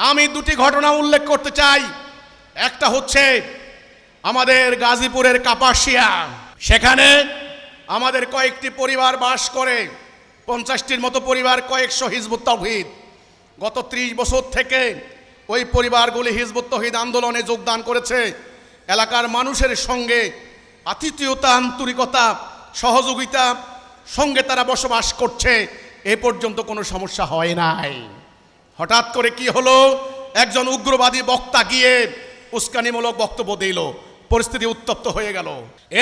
আমি দুটি ঘটনা উল্লেখ করতে চাই। একটা হচ্ছে আমাদের গাজীপুরের কাপাসিয়া, সেখানে আমাদের কয়েকটি পরিবার বাস করে, 50টির মতো পরিবার, কয়েকশো হিজবুত তাওহীদ। গত 30 বছর থেকে ওই পরিবারগুলি হিজবুত তাওহীদ আন্দোলনে যোগদান করেছে। এলাকার মানুষের সঙ্গে আতিথেয়তা, আন্তরিকতা, সহযোগিতা সঙ্গে তারা বসবাস করছে। এ পর্যন্ত কোনো সমস্যা হয় নাই। হঠাৎ করে কি হলো, একজন উগ্রবাদী বক্তা গিয়ে উস্কানিমূলক বক্তব্য দিল, পরিস্থিতি উত্তপ্ত হয়ে গেল।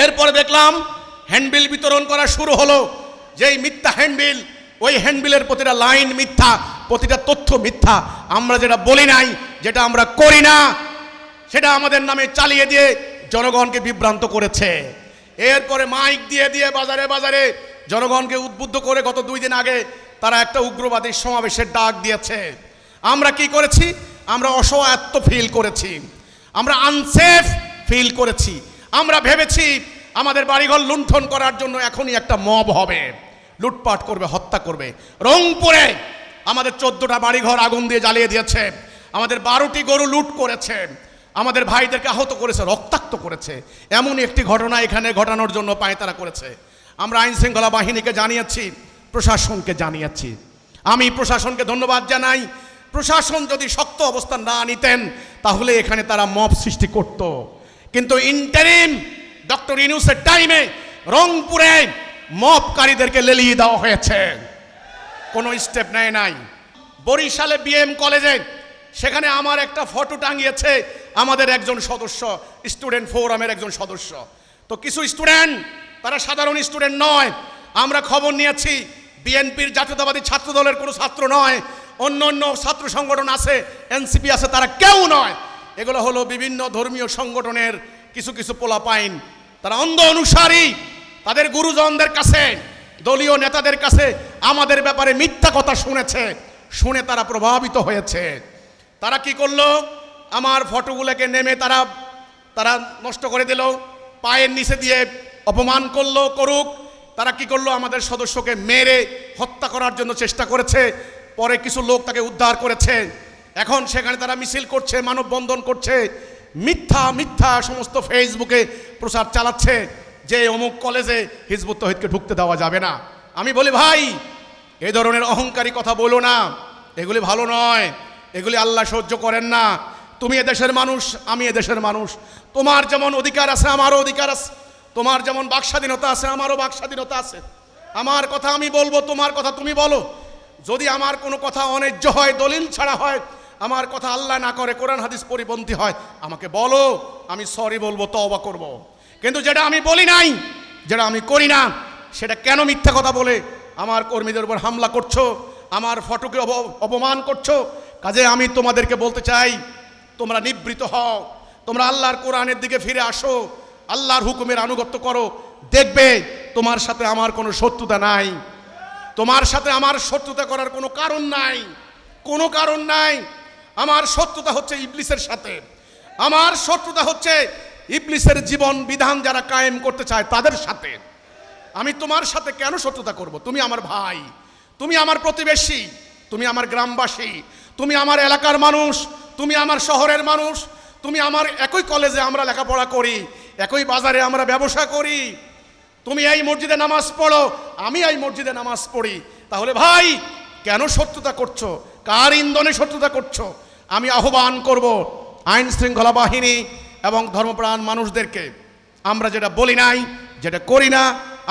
এরপরে দেখলাম হ্যান্ডবিল বিতরণ করা শুরু হলো। যেই মিথ্যা হ্যান্ডবিল, ওই হ্যান্ডবিলের প্রতিটা লাইন মিথ্যা, প্রতিটা তথ্য মিথ্যা। আমরা যেটা বলি নাই, যেটা আমরা করি না, সেটা আমাদের নামে চালিয়ে দিয়ে জনগণকে বিভ্রান্ত করেছে। এরপরে মাইক দিয়ে দিয়ে বাজারে বাজারে জনগণকে উদ্বুদ্ধ করে গত 2 দিন আগে তারা একটা উগ্রবাদী সমাবেশের ডাক দিয়েছে। আমরা কি করেছি? আমরা অসহায়ত্ব ফিল করেছি, আমরা আনসেফ ফিল করেছি। আমরা ভেবেছি আমাদের বাড়িঘর লুণ্ঠন করার জন্য এখনই একটা মব হবে, লুটপাট করবে, হত্যা করবে। রংপুরে আমাদের 14টা বাড়িঘর আগুন দিয়ে জ্বালিয়ে দিয়েছে, আমাদের 12টি গরু লুট করেছে, আমাদের ভাইদেরকে আহত করেছে, রক্তাক্ত করেছে। এমনই একটি ঘটনা এখানে ঘটানোর জন্য পায়তারা করেছে। আমরা আইন শৃঙ্খলা বাহিনীকে জানিয়েছি, প্রশাসনকে জানিয়েছি। আমি প্রশাসনকে ধন্যবাদ জানাই। প্রশাসন যদি শক্ত অবস্থান না নিতেন তাহলে এখানে তারা মব সৃষ্টি করত। কিন্তু ইন্টারিম ডক্টর ইউনূসের টাইমে রংপুরে মবকারীদেরকে লেলিয়ে দেওয়া হয়েছে, কোনো স্টেপ নেয় নাই। বরিশালে বিএম কলেজে, সেখানে আমার একটা ফটো টাঙিয়েছে আমাদের একজন সদস্য, স্টুডেন্ট ফোরামের একজন সদস্য। তো কিছু স্টুডেন্ট, তারা সাধারণ স্টুডেন্ট নয়, আমরা খবর নিয়েছি বিএনপির জাতীয়তাবাদী ছাত্র দলের কোনো ছাত্র নয়, অন্য অন্য ছাত্র সংগঠন আছে, এনসিপি আছে, তারা কেউ নয়। এগুলো হলো বিভিন্ন ধর্মীয় সংগঠনের কিছু কিছু পোলাপাইন। তারা অন্ধ অনুসারী, তাদের গুরুজনদের কাছে, দলীয় নেতাদের কাছে আমাদের ব্যাপারে মিথ্যা কথা শুনেছে, শুনে তারা প্রভাবিত হয়েছে। তারা কি করলো, আমার ফটোগুলোকে নেমে তারা নষ্ট করে দিল, পায়ের নিচে দিয়ে অপমান করলো, করুক। তারা কি করলো, আমাদের সদস্যকে মেরে হত্যা করার জন্য চেষ্টা করেছে। পরে কিছু লোক তাকে উদ্ধার করেছে। এখন সেখানে তারা মিছিল করছে, মানববন্ধন করছে, মিথ্যা মিথ্যা সমস্ত ফেসবুকে প্রচার চালাচ্ছে যে অমুক কলেজে হিজবুত তাওহীদকে ঢুকতে দেওয়া যাবে না। আমি বলি ভাই, এই ধরনের অহংকারী কথা বলো না, এগুলি ভালো নয়, এগুলি আল্লাহ সহ্য করেন না। তুমি এদেশের মানুষ, আমি এদেশের মানুষ, তোমার যেমন অধিকার আছে আমারও অধিকার আছে, তোমার যেমন বাক স্বাধীনতা আছে আমারও বাক স্বাধীনতা আছে। আমার কথা আমি বলবো, তোমার কথা তুমি বলো। যদি আমার কোনো কথা অন্যায্য হয়, দলিল ছাড়া হয়, আমার কথা আল্লাহ না করে কোরআন হাদিস পরিপন্থী হয়, আমাকে বলো, আমি সরি বলবো, তওবা করব। কিন্তু যেটা আমি বলি নাই, যেটা আমি করি না, সেটা কেন মিথ্যা কথা বলে আমার কর্মীদের উপর হামলা করছো, আমার ফটোকে অপমান করছো? কাজে আমি তোমাদেরকে বলতে চাই, তোমরা নিবৃত হও, তোমরা আল্লাহর কোরআনের দিকে ফিরে আসো, আল্লাহর হুকুমের আনুগত্য করো। দেখবে তোমার সাথে আমার কোনো শত্রুতা নাই, তোমার সাথে আমার শত্রুতা করার কোনো কারণ নাই, কোনো কারণ নাই। আমার শত্রুতা হচ্ছে ইবলিসের সাথে, আমার শত্রুতা হচ্ছে ইবলিসের জীবন বিধান যারা কায়েম করতে চায় তাদের সাথে। আমি তোমার সাথে কেন শত্রুতা করব? তুমি আমার ভাই, তুমি আমার প্রতিবেশী, তুমি আমার গ্রামবাসী, তুমি আমার এলাকার মানুষ, তুমি আমার শহরের মানুষ, তুমি আমার একই কলেজে আমরা লেখাপড়া করি, একই বাজারে আমরা ব্যবসা করি। তুমি এই মসজিদে নামাজ পড়ো, আমি এই মসজিদে নামাজ পড়ি। তাহলে ভাই কেন শত্রুতা করছো? কার ইন্ধনে শত্রুতা করছো? আমি আহ্বান করব আইন শৃঙ্খলা বাহিনী এবং ধর্মপ্রাণ মানুষদেরকে, আমরা যেটা বলি নাই, যেটা করি না,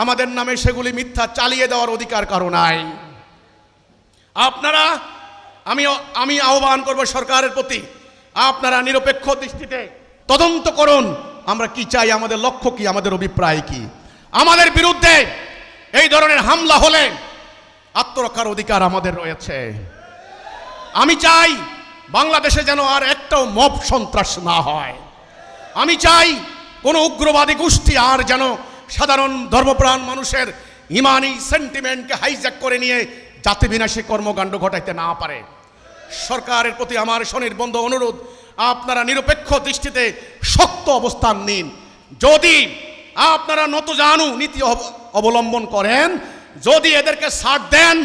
আমাদের নামে সেগুলি মিথ্যা চালিয়ে দেওয়ার অধিকার কারো নাই। আপনারা, আমি আহ্বান করব সরকারের প্রতি, আপনারা নিরপেক্ষ দৃষ্টিতে তদন্ত করুন আমরা কি চাই, আমাদের লক্ষ্য কি, আমাদের অভিপ্রায় কি। আমাদের বিরুদ্ধে এই ধরনের হামলা হলে আত্মরক্ষার অধিকার আমাদের রয়েছে। আমি চাই বাংলাদেশে যেন আর একটাও মব সন্ত্রাস না হয়। আমি চাই কোনো উগ্রবাদী গোষ্ঠী আর যেন সাধারণ ধর্মপ্রাণ মানুষের ইমানি সেন্টিমেন্টকে হাইজ্যাক করে নিয়ে জাতি বিনাশী কর্মকাণ্ড ঘটাইতে না পারে। সরকারের প্রতি আমার সনির্বন্ধ অনুরোধ, আপনারা নিরপেক্ষ দৃষ্টিতে শক্ত অবস্থান নিন। যদি আপনারা নতজানু নীতি অবলম্বন করেন, যদি এদেরকে ছাড় দেন,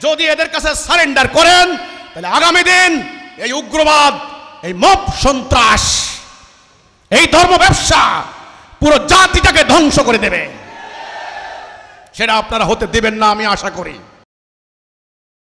যদি এদের কাছে সারেন্ডার করেন, তাহলে আগামী দিন এই উগ্রবাদ, এই মব সন্ত্রাস, এই ধর্ম ব্যবসা পুরো জাতিটাকে ধ্বংস করে দেবে। সেটা আপনারা হতে দেবেন না আমি আশা করি।